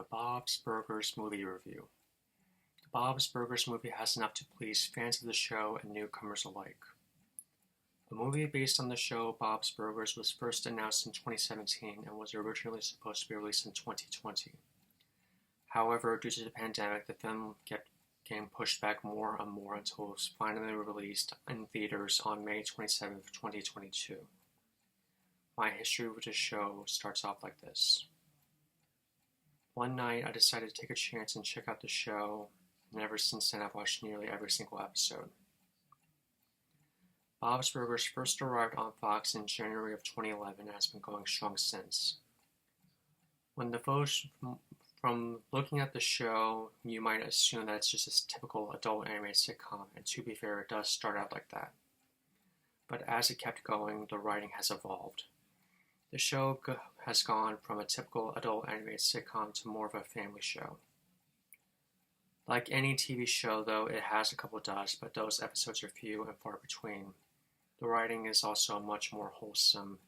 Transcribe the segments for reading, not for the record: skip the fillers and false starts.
The Bob's Burgers Movie Review. The Bob's Burgers movie has enough to please fans of the show and newcomers alike. A movie based on the show Bob's Burgers was first announced in 2017 and was originally supposed to be released in 2020. However, due to the pandemic, the film kept getting pushed back more and more until it was finally released in theaters on May 27, 2022. My history with the show starts off like this. One night, I decided to take a chance and check out the show, and ever since then I've watched nearly every single episode. Bob's Burgers first arrived on Fox in January of 2011 and has been going strong since. When the photos from looking at the show, you might assume that it's just a typical adult animated sitcom, and to be fair, it does start out like that. But as it kept going, the writing has evolved. The show has gone from a typical adult animated sitcom to more of a family show. Like any TV show, though, it has a couple of duds, but those episodes are few and far between. The writing is also much more wholesome,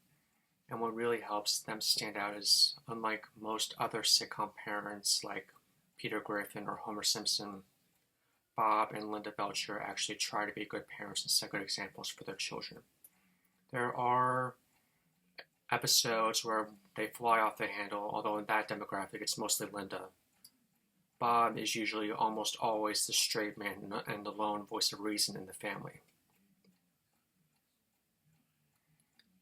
and what really helps them stand out is, unlike most other sitcom parents like Peter Griffin or Homer Simpson, Bob and Linda Belcher actually try to be good parents and set good examples for their children. There are episodes where they fly off the handle, although in that demographic it's mostly Linda. Bob is usually almost always the straight man and the lone voice of reason in the family.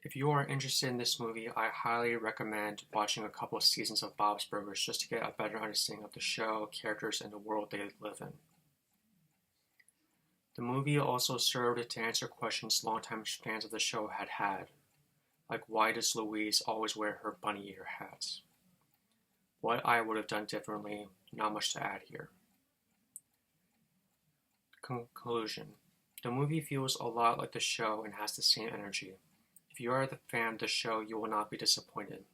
If you are interested in this movie, I highly recommend watching a couple of seasons of Bob's Burgers just to get a better understanding of the show, characters, and the world they live in. The movie also served to answer questions longtime fans of the show had, like why does Louise always wear her bunny ear hats? What I would have done differently, not much to add here. Conclusion. The movie feels a lot like the show and has the same energy. If you are the fan of the show, you will not be disappointed.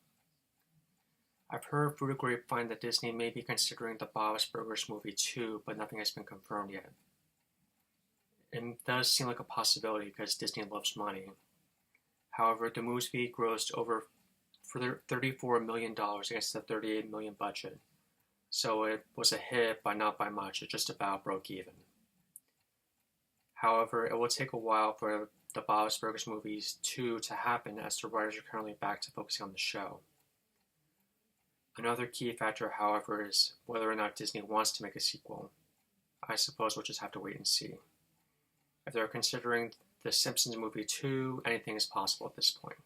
I've heard through the grapevine that Disney may be considering the Bob's Burgers movie too, but nothing has been confirmed yet. It does seem like a possibility because Disney loves money. However, the movie grossed over $34 million against the $38 million budget, so it was a hit, but not by much. It just about broke even. However, it will take a while for the Bob's Burgers movies 2 to happen, as the writers are currently back to focusing on the show. Another key factor, however, is whether or not Disney wants to make a sequel. I suppose we'll just have to wait and see. If they're considering the Simpsons movie 2, anything is possible at this point.